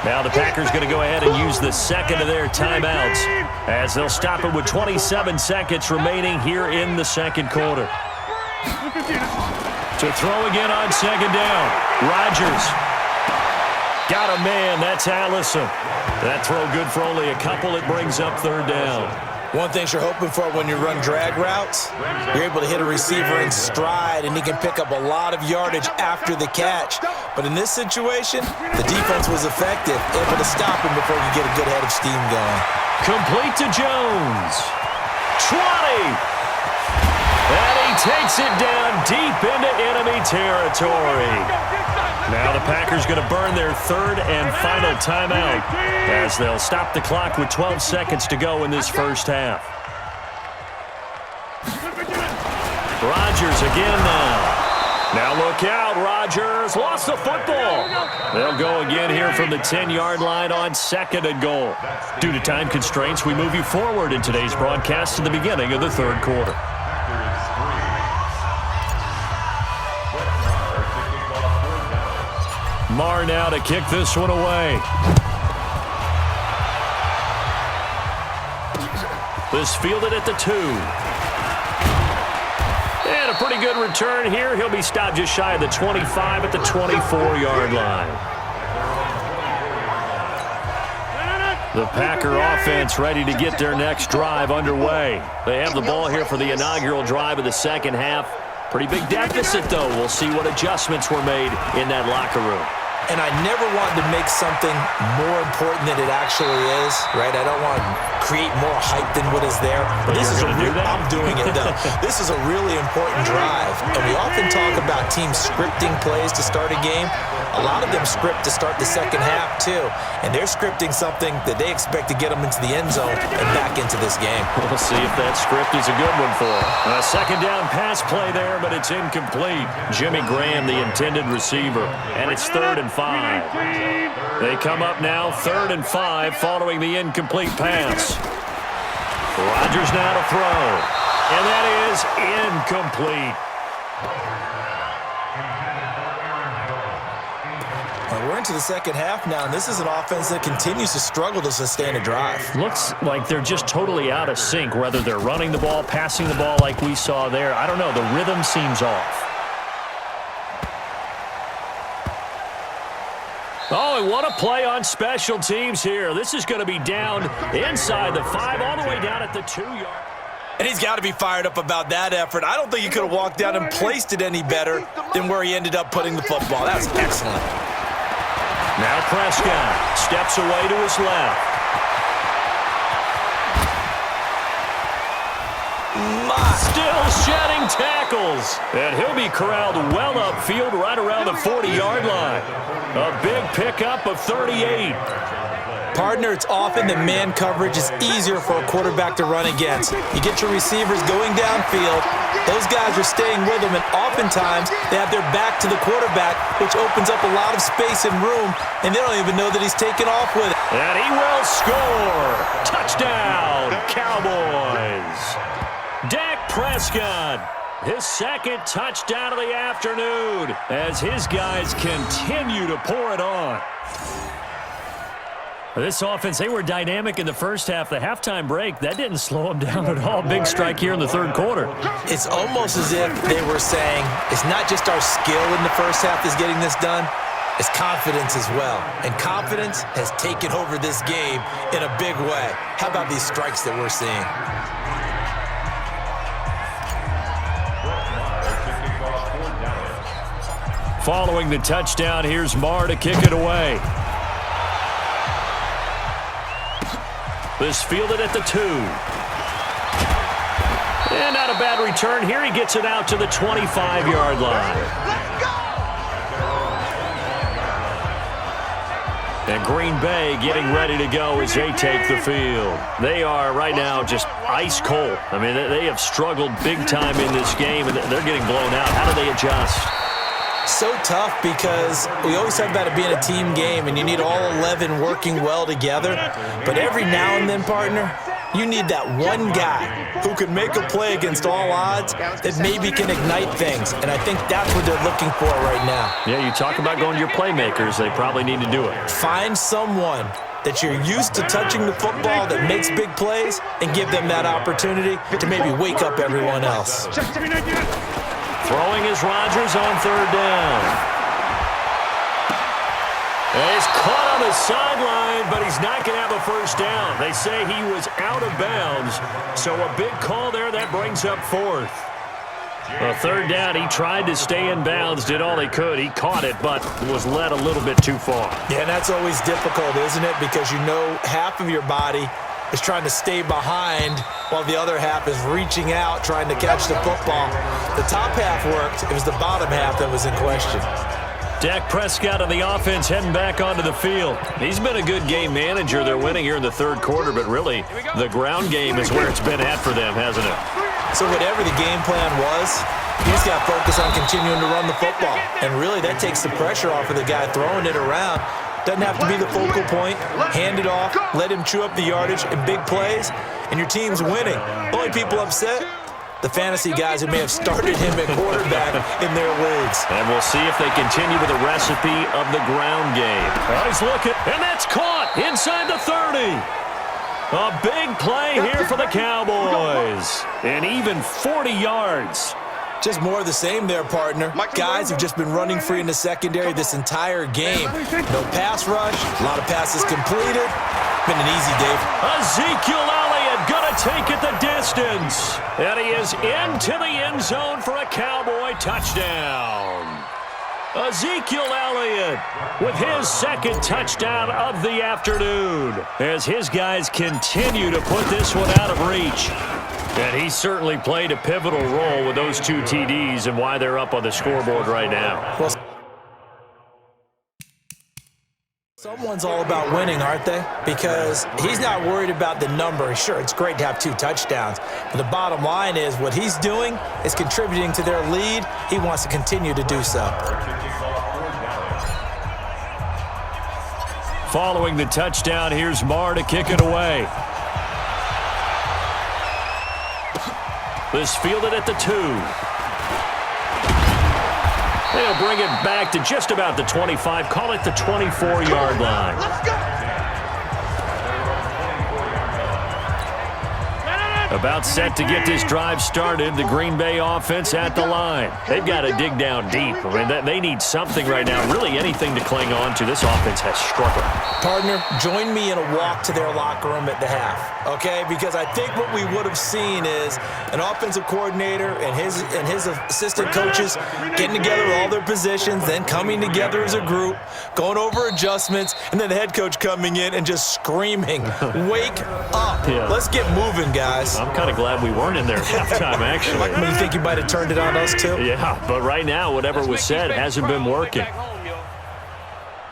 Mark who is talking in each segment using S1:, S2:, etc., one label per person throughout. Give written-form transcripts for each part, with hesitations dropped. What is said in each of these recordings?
S1: Now the Packers going to go ahead and use the second of their timeouts as they'll stop it with 27 seconds remaining here in the second quarter. To throw again on second down. Rodgers. Got a man. That's Allison. That throw good for only a couple. It brings up third down.
S2: One thing you're hoping for when you run drag routes, you're able to hit a receiver in stride, and he can pick up a lot of yardage after the catch. But in this situation, the defense was effective, able to stop him before he could get a good head of steam going.
S1: Complete to Jones. 20. And he takes it down deep into enemy territory. Now the Packers going to burn their third and final timeout as they'll stop the clock with 12 seconds to go in this first half. Rodgers again now. Now look out, Rodgers lost the football. They'll go again here from the 10-yard line on second and goal. Due to time constraints, we move you forward in today's broadcast to the beginning of the third quarter. Marr now to kick this one away. This fielded at the 2. And a pretty good return here. He'll be stopped just shy of the 25 at the 24-yard line. The Packer offense ready to get their next drive underway. They have the ball here for the inaugural drive of the second half. Pretty big deficit, though. We'll see what adjustments were made in that locker room.
S2: And I never wanted to make something more important than it actually is, right? I don't want to create more hype than what is there. But this is I'm doing it, though. This is a really important drive. And we often talk about teams scripting plays to start a game. A lot of them script to start the second half, too. And they're scripting something that they expect to get them into the end zone and back into this game.
S1: We'll see if that script is a good one for them. A second down pass play there, but it's incomplete. Jimmy Graham, the intended receiver. And it's 3rd and 5. They come up now 3rd and 5 following the incomplete pass. Rodgers now to throw. And that is incomplete.
S2: We're into the second half now, and this is an offense that continues to struggle to sustain a drive.
S1: Looks like they're just totally out of sync, whether they're running the ball, passing the ball like we saw there. I don't know. The rhythm seems off. Oh, and what a play on special teams here. This is going to be down inside the 5, all the way down at the 2-yard.
S2: And he's got to be fired up about that effort. I don't think he could have walked down and placed it any better than where he ended up putting the football. That was excellent.
S1: Now Prescott steps away to his left. Still shedding tackles. And he'll be corralled well upfield right around the 40-yard line. A big pickup of 38.
S2: Partner, it's often that man coverage is easier for a quarterback to run against. You get your receivers going downfield. Those guys are staying with them, and oftentimes they have their back to the quarterback, which opens up a lot of space and room, and they don't even know that he's taken off with it.
S1: And he will score. Touchdown, Cowboys. Dak Prescott, his second touchdown of the afternoon as his guys continue to pour it on. This offense, they were dynamic in the first half. The halftime break, that didn't slow them down at all. Big strike here in the third quarter.
S2: It's almost as if they were saying, it's not just our skill in the first half that's getting this done, it's confidence as well. And confidence has taken over this game in a big way. How about these strikes that we're seeing?
S1: Following the touchdown, here's Marr to kick it away. This fielded at the 2. And not a bad return here. He gets it out to the 25-yard line. And Green Bay getting ready to go as they take the field. They are right now just ice cold. I mean, they have struggled big time in this game, and they're getting blown out. How do they adjust?
S2: So tough because we always talk about it being a team game and you need all 11 working well together. But every now and then, partner, You need that one guy who can make a play against all odds that maybe can ignite things, and I think that's what they're looking for right now.
S1: Yeah, you talk about going to your playmakers. They probably need to do it.
S2: Find someone that you're used to touching the football that makes big plays and give them that opportunity to maybe wake up everyone else.
S1: Throwing is Rodgers on third down. He's caught on the sideline, but he's not going to have a first down. They say he was out of bounds, so a big call there. That brings up fourth. A third down, he tried to stay in bounds, did all he could. He caught it, but was led a little bit too far.
S2: Yeah, and that's always difficult, isn't it? Because you know half of your body is trying to stay behind while the other half is reaching out, trying to catch the football. The top half worked. It was the bottom half that was in question.
S1: Dak Prescott of the offense heading back onto the field. He's been a good game manager. They're winning here in the third quarter, but really the ground game is where it's been at for them, hasn't it?
S2: So whatever the game plan was, you just got to focus on continuing to run the football. And really that takes the pressure off of the guy throwing it around. Doesn't have to be the focal point. Hand it off, let him chew up the yardage in big plays, and your team's winning. Only people upset, the fantasy guys who may have started him at quarterback in their leagues.
S1: And we'll see if they continue with the recipe of the ground game. He's looking, and that's caught inside the 30. A big play here for the Cowboys. And even 40 yards.
S2: Just more of the same there, partner. Guys have just been running free in the secondary this entire game. No pass rush, a lot of passes completed. Been an easy day.
S1: Ezekiel Elliott gonna take it the distance. And he is into the end zone for a Cowboy touchdown. Ezekiel Elliott with his second touchdown of the afternoon as his guys continue to put this one out of reach. And he certainly played a pivotal role with those two TDs and why they're up on the scoreboard right now.
S2: Well, someone's all about winning, aren't they? Because he's not worried about the number. Sure, it's great to have 2 touchdowns. But the bottom line is what he's doing is contributing to their lead. He wants to continue to do so.
S1: Following the touchdown, here's Marr to kick it away. This fielded at the 2. They'll bring it back to just about the 25. Call it the 24-yard line.
S3: Let's go.
S1: About set to get this drive started, the Green Bay offense at the line. They've got to dig down deep. I mean, they need something right now, really anything to cling on to. This offense has struggled.
S2: Partner, join me in a walk to their locker room at the half, okay? Because I think what we would have seen is an offensive coordinator and his assistant coaches getting together all their positions, then coming together as a group, going over adjustments, and then the head coach coming in and just screaming, "Wake up.
S1: Yeah.
S2: Let's get moving, guys."
S1: I'm kind of glad we weren't in there at halftime, actually.
S2: I mean, you think you might have turned it on us, too?
S1: Yeah, but right now, whatever was said hasn't been working.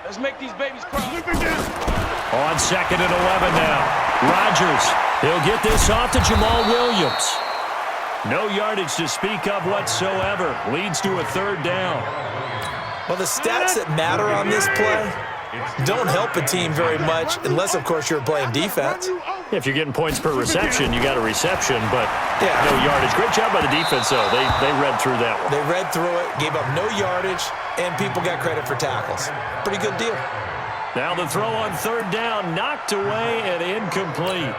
S3: Let's make these babies cry.
S1: On 2nd and 11 now. Rodgers, he'll get this off to Jamal Williams. No yardage to speak of whatsoever. Leads to a third down.
S2: Well, the stats that matter on this play don't help a team very much unless, of course, you're playing defense.
S1: If you're getting points per reception, you got a reception, but
S2: Yeah.
S1: no yardage. Great job by the defense, though. They read through that one.
S2: They read through it, gave up no yardage, and people got credit for tackles. Pretty good deal.
S1: Now the throw on third down, knocked away and incomplete.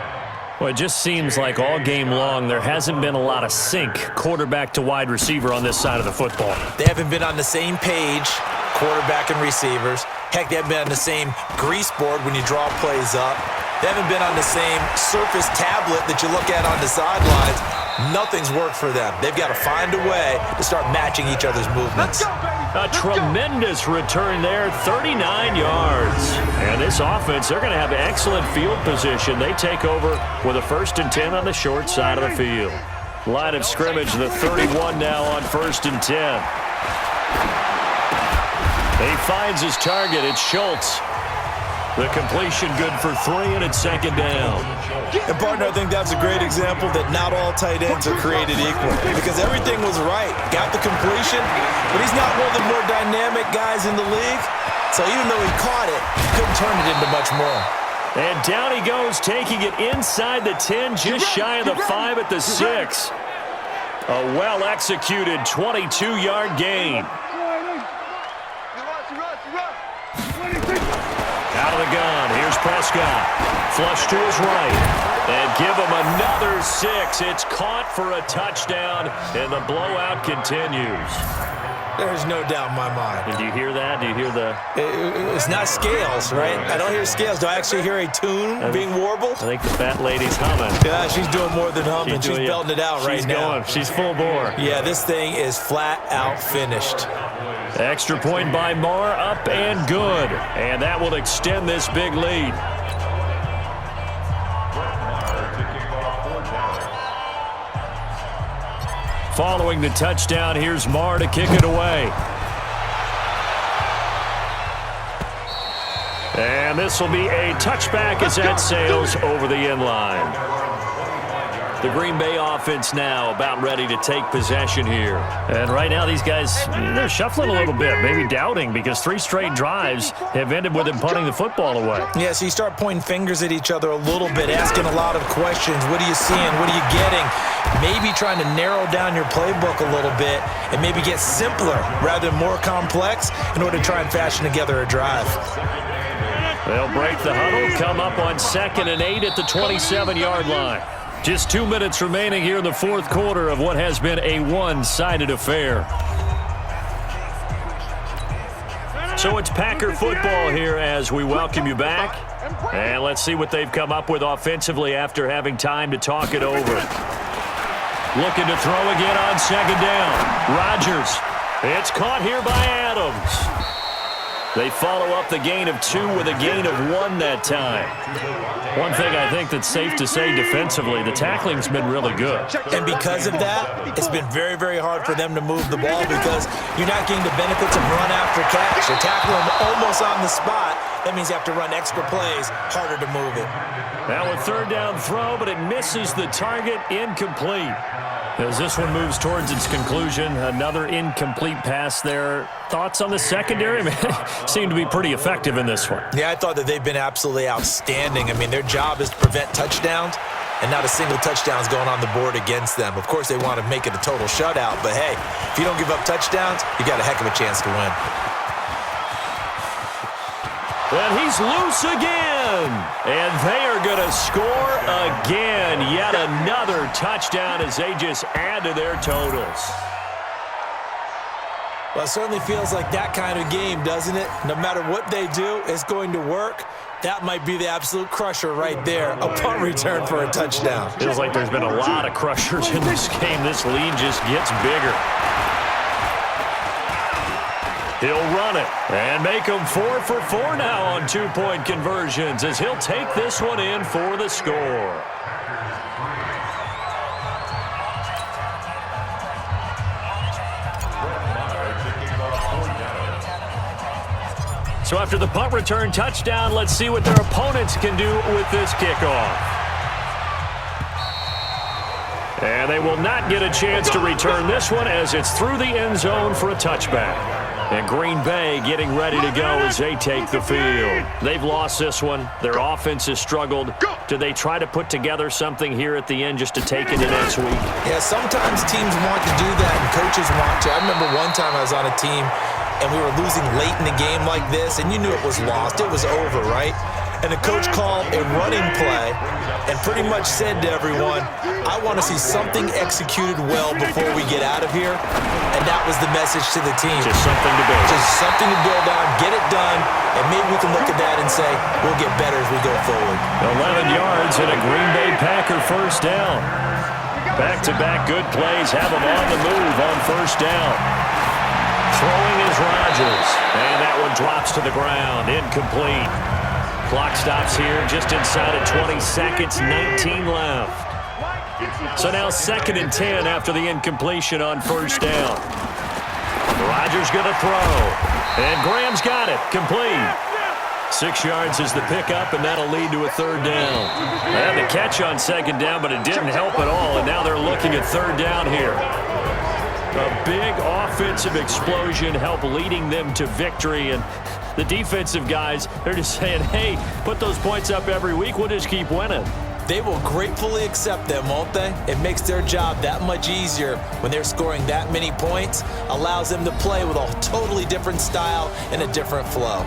S1: Well, it just seems like all game long there hasn't been a lot of sync quarterback to wide receiver on this side of the football.
S2: They haven't been on the same page, quarterback and receivers. Heck, they haven't been on the same grease board when you draw plays up. They haven't been on the same Surface tablet that you look at on the sidelines. Nothing's worked for them. They've got to find a way to start matching each other's movements.
S1: A tremendous return there, 39 yards. And this offense, they're going to have excellent field position. They take over with a 1st and 10 on the short side of the field. Line of scrimmage, the 31 now on 1st and 10. He finds his target. It's Schultz. The completion good for 3, and it's 2nd down.
S2: And, partner, I think that's a great example that not all tight ends are created equal because everything was right. Got the completion, but he's not one of the more dynamic guys in the league. So even though he caught it, he couldn't turn it into much more.
S1: And down he goes, taking it inside the 10, just shy of the 5 at the 6. A well-executed 22-yard gain. Out of the gun, here's Prescott. Flush to his right. And give him another 6. It's caught for a touchdown, and the blowout continues.
S2: There's no doubt in my mind.
S1: Did you hear that? Do you hear the...
S2: It's not scales, right? I don't hear scales. Do I actually hear a tune being warbled?
S1: I think the fat lady's humming.
S2: Yeah, she's doing more than humming. She's belting it out right now.
S1: She's full bore.
S2: Yeah, this thing is flat out finished.
S1: Extra point by Marr, up and good. And that will extend this big lead. Following the touchdown, here's Marr to kick it away. And this will be a touchback as that sails over the end line. The Green Bay offense now about ready to take possession here. And right now these guys, they're shuffling a little bit, maybe doubting, because 3 straight drives have ended with them punting the football away.
S2: Yeah, so you start pointing fingers at each other a little bit, asking a lot of questions. What are you seeing? What are you getting? Maybe trying to narrow down your playbook a little bit and maybe get simpler rather than more complex in order to try and fashion together a drive.
S1: They'll break the huddle, come up on 2nd and 8 at the 27-yard line. Just 2 minutes remaining here in the 4th quarter of what has been a one-sided affair. So it's Packer football here as we welcome you back. And let's see what they've come up with offensively after having time to talk it over. Looking to throw again on 2nd down. Rodgers. It's caught here by Adams. They follow up the gain of 2 with a gain of 1 that time. One thing I think that's safe to say defensively, the tackling's been really good.
S2: And because of that, it's been very, very hard for them to move the ball because you're not getting the benefits of run after catch. You're tackling them almost on the spot. That means you have to run extra plays, harder to move it.
S1: Now a 3rd down throw, but it misses the target, incomplete. As this one moves towards its conclusion, another incomplete pass there. Thoughts on the secondary? Seem to be pretty effective in this one.
S2: Yeah, I thought that they've been absolutely outstanding. I mean, their job is to prevent touchdowns, and not a single touchdown is going on the board against them. Of course, they want to make it a total shutout, but hey, if you don't give up touchdowns, you got a heck of a chance to win.
S1: And he's loose again. And they are going to score again. Yet another touchdown as they just add to their totals.
S2: Well, it certainly feels like that kind of game, doesn't it? No matter what they do, it's going to work. That might be the absolute crusher right there. A punt return for a touchdown.
S1: Feels like there's been a lot of crushers in this game. This lead just gets bigger. He'll run it and make them 4 for 4 now on 2-point conversions as he'll take this one in for the score. So after the punt return touchdown, let's see what their opponents can do with this kickoff. And they will not get a chance to return this one as it's through the end zone for a touchback. And Green Bay getting ready to go as they take the field. They've lost this one. Their offense has struggled. Do they try to put together something here at the end just to take into next week?
S2: Yeah, sometimes teams want to do that and coaches want to. I remember one time I was on a team and we were losing late in the game like this, and you knew it was lost. It was over, right? And the coach called a running play and pretty much said to everyone, I want to see something executed well before we get out of here. And that was the message to the team.
S1: Just something to build.
S2: Just something to build on, get it done, and maybe we can look at that and say, we'll get better as we go forward.
S1: 11 yards and a Green Bay Packer first down. Back-to-back good plays have them on the move on first down. Throwing is Rodgers, and that one drops to the ground, incomplete. Clock stops here just inside of 20 seconds, 19 left. So now 2nd and 10 after the incompletion on first down. Rodgers going to throw, and Graham's got it, complete. 6 yards is the pickup, and that'll lead to a 3rd down. They had the catch on 2nd down, but it didn't help at all, and now they're looking at 3rd down here. A big offensive explosion helped leading them to victory. And the defensive guys, they're just saying, hey, put those points up every week. We'll just keep winning.
S2: They will gratefully accept them, won't they? It makes their job that much easier when they're scoring that many points, allows them to play with a totally different style and a different flow.